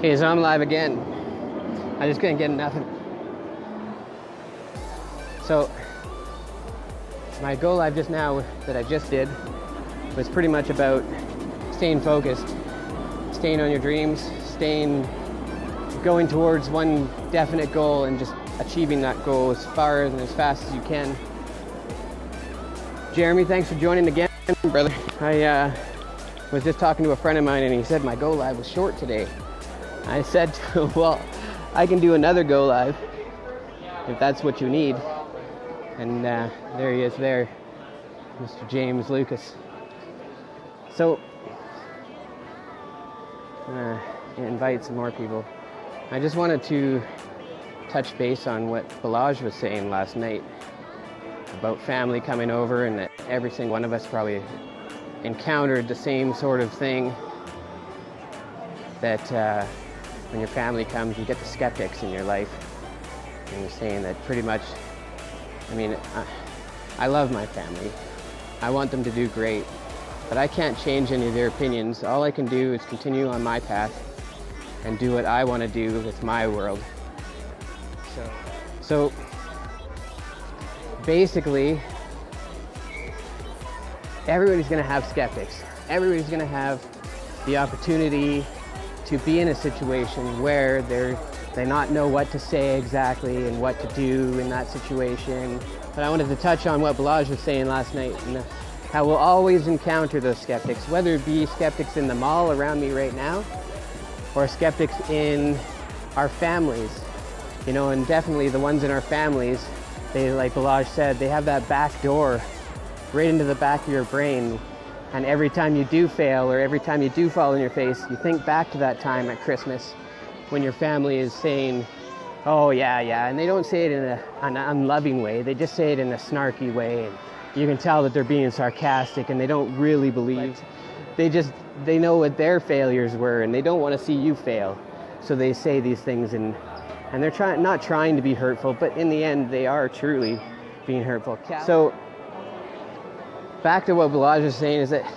Okay, so I'm live again. I just couldn't get enough of it. So, my go live just now that I just did was pretty much about staying focused, staying on your dreams, going towards one definite goal and just achieving that goal as far and as fast as you can. Jeremy, thanks for joining again, brother. I was just talking to a friend of mine and he said my go live was short today. I said to him, well, I can do another go live if that's what you need. And there he is there, Mr. James Lucas. So, invite some more people. I just wanted to touch base on what Balaj was saying last night about family coming over, and that every single one of us probably encountered the same sort of thing, that when your family comes, you get the skeptics in your life. And you're saying that pretty much, I mean, I love my family. I want them to do great, but I can't change any of their opinions. All I can do is continue on my path and do what I want to do with my world. So basically, everybody's going to have skeptics. Everybody's going to have the opportunity to be in a situation where they not know what to say exactly and what to do in that situation. But I wanted to touch on what Balaj was saying last night, and how we'll always encounter those skeptics, whether it be skeptics in the mall around me right now, or skeptics in our families. You know, and definitely the ones in our families, they, like Balaj said, they have that back door right into the back of your brain. And every time you do fail, or every time you do fall on your face, you think back to that time at Christmas when your family is saying, oh yeah, and they don't say it in an unloving way, they just say it in a snarky way, and you can tell that they're being sarcastic and they don't really believe. They know what their failures were and they don't want to see you fail. So they say these things, and they're not trying to be hurtful, but in the end they are truly being hurtful. So back to what Balaj was saying, is that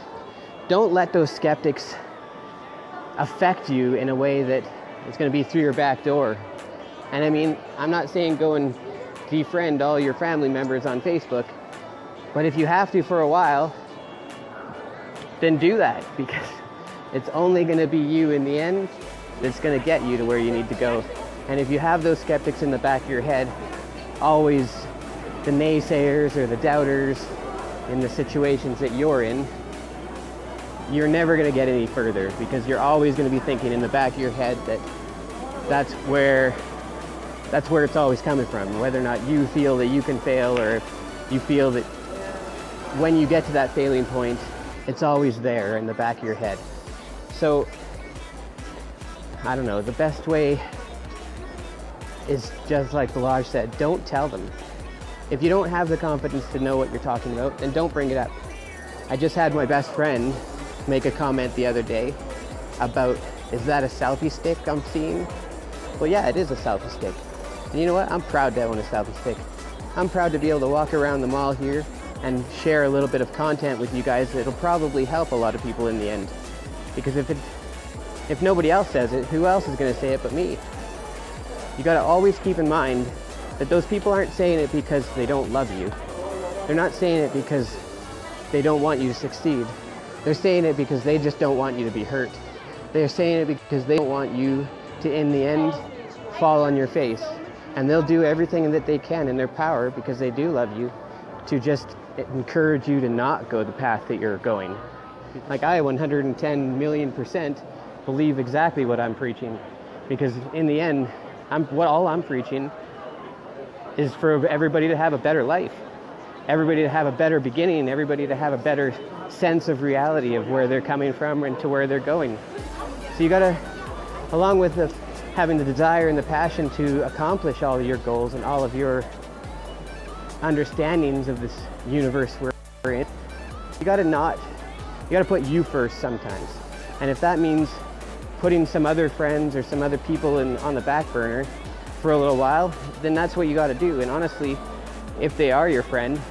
don't let those skeptics affect you in a way that it's going to be through your back door. And I mean, I'm not saying go and defriend all your family members on Facebook, but if you have to for a while, then do that, because it's only going to be you in the end that's going to get you to where you need to go. And if you have those skeptics in the back of your head, always the naysayers or the doubters in the situations that you're in, you're never going to get any further, because you're always going to be thinking in the back of your head that that's where it's always coming from, whether or not you feel that you can fail, or if you feel that when you get to that failing point, it's always there in the back of your head. So I don't know, the best way is just like Balaj said, don't tell them. If you don't have the confidence to know what you're talking about, then don't bring it up. I just had my best friend make a comment the other day about, is that a selfie stick I'm seeing? Well, yeah, it is a selfie stick. And you know what? I'm proud to own a selfie stick. I'm proud to be able to walk around the mall here and share a little bit of content with you guys that'll probably help a lot of people in the end. Because if nobody else says it, who else is going to say it but me? You got to always keep in mind that those people aren't saying it because they don't love you. They're not saying it because they don't want you to succeed. They're saying it because they just don't want you to be hurt. They're saying it because they don't want you to, in the end, fall on your face. And they'll do everything that they can in their power, because they do love you, to just encourage you to not go the path that you're going. Like, I 110 million% believe exactly what I'm preaching, because in the end, all I'm preaching is for everybody to have a better life, everybody to have a better beginning, everybody to have a better sense of reality of where they're coming from and to where they're going. So you gotta, along with having the desire and the passion to accomplish all of your goals and all of your understandings of this universe we're in, you gotta put you first sometimes. And if that means putting some other friends or some other people on the back burner for a little while, then that's what you got to do. And honestly, if they are your friend,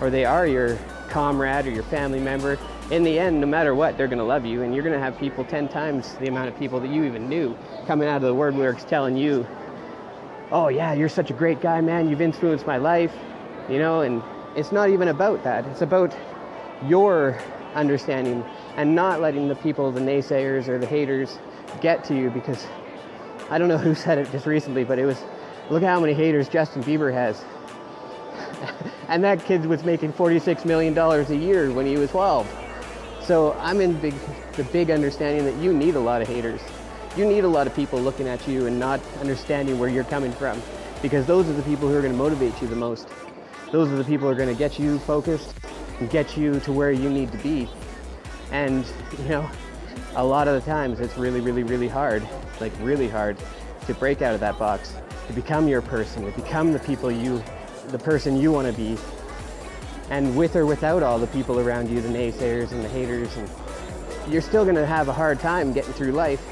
or they are your comrade or your family member, in the end, no matter what, they're going to love you, and you're going to have people 10 times the amount of people that you even knew coming out of the woodworks telling you, oh yeah, you're such a great guy, man, you've influenced my life, you know. And it's not even about that. It's about your understanding and not letting the people, the naysayers or the haters, get to you. Because I don't know who said it just recently, but it was, look how many haters Justin Bieber has. And that kid was making $46 million a year when he was 12. So I'm in the big understanding that you need a lot of haters. You need a lot of people looking at you and not understanding where you're coming from, because those are the people who are going to motivate you the most. Those are the people who are going to get you focused and get you to where you need to be. And, you know, a lot of the times it's really, really, really hard, like really hard to break out of that box, to become your person, to become the person you want to be. And with or without all the people around you, the naysayers and the haters, and you're still going to have a hard time getting through life.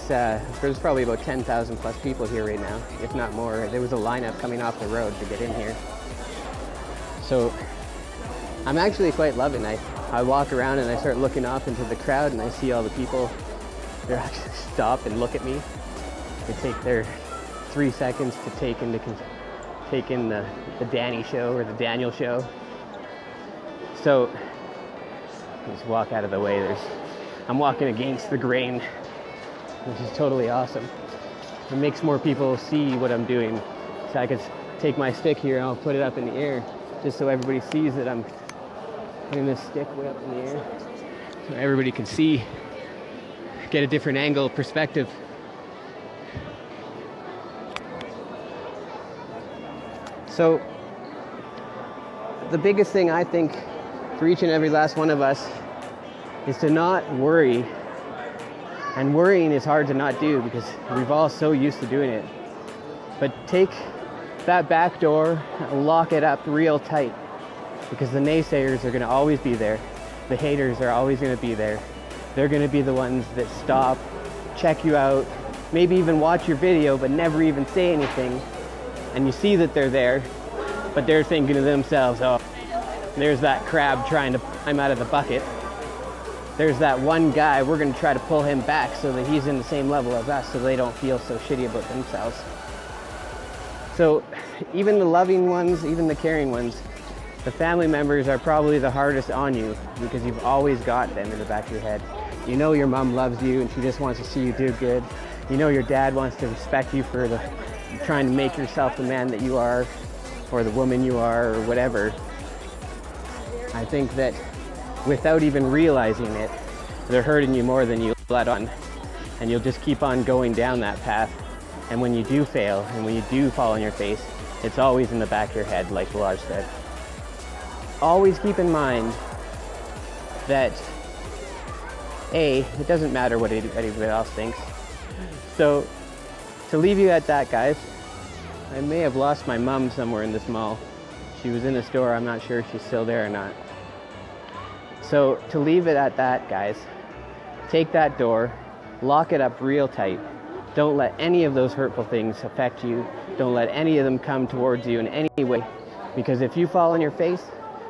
There's probably about 10,000 plus people here right now, if not more. There was a lineup coming off the road to get in here. So I'm actually quite loving it. I walk around and I start looking off into the crowd and I see all the people. They actually stop and look at me. They take their 3 seconds to take in the Danny show or the Daniel show. So just walk out of the way. I'm walking against the grain, which is totally awesome. It makes more people see what I'm doing. So I could take my stick here and I'll put it up in the air just so everybody sees that I'm putting this stick way up in the air. So everybody can see, get a different angle, perspective. So the biggest thing I think for each and every last one of us is to not worry. And worrying is hard to not do because we've all so used to doing it. But take that back door and lock it up real tight, because the naysayers are going to always be there. The haters are always going to be there. They're going to be the ones that stop, check you out, maybe even watch your video but never even say anything. And you see that they're there, but they're thinking to themselves, oh, there's that crab trying to climb out of the bucket. There's that one guy, we're going to try to pull him back so that he's in the same level as us so they don't feel so shitty about themselves. So even the loving ones, even the caring ones, the family members are probably the hardest on you because you've always got them in the back of your head. You know your mom loves you and she just wants to see you do good. You know your dad wants to respect you for trying to make yourself the man that you are, or the woman you are, or whatever. I think that without even realizing it, they're hurting you more than you let on. And you'll just keep on going down that path. And when you do fail, and when you do fall on your face, it's always in the back of your head, like Lars said. Always keep in mind that, it doesn't matter what anybody else thinks. So, to leave you at that, guys, I may have lost my mom somewhere in this mall. She was in the store, I'm not sure if she's still there or not. So to leave it at that, guys, take that door, lock it up real tight. Don't let any of those hurtful things affect you. Don't let any of them come towards you in any way. Because if you fall on your face,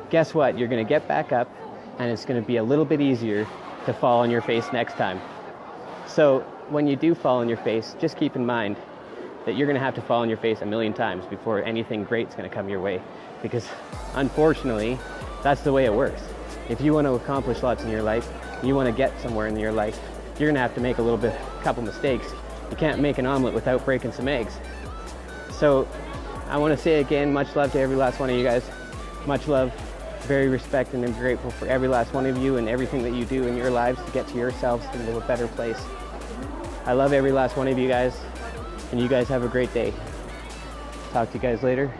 guess what? You're going to get back up and it's going to be a little bit easier to fall on your face next time. So when you do fall on your face, just keep in mind that you're going to have to fall on your face a million times before anything great's going to come your way. Because unfortunately, that's the way it works. If you want to accomplish lots in your life, you want to get somewhere in your life, you're going to have to make a couple mistakes. You can't make an omelet without breaking some eggs. So I want to say again, much love to every last one of you guys. Much love, very respect, and I'm grateful for every last one of you and everything that you do in your lives to get to yourselves into a better place. I love every last one of you guys, and you guys have a great day. Talk to you guys later.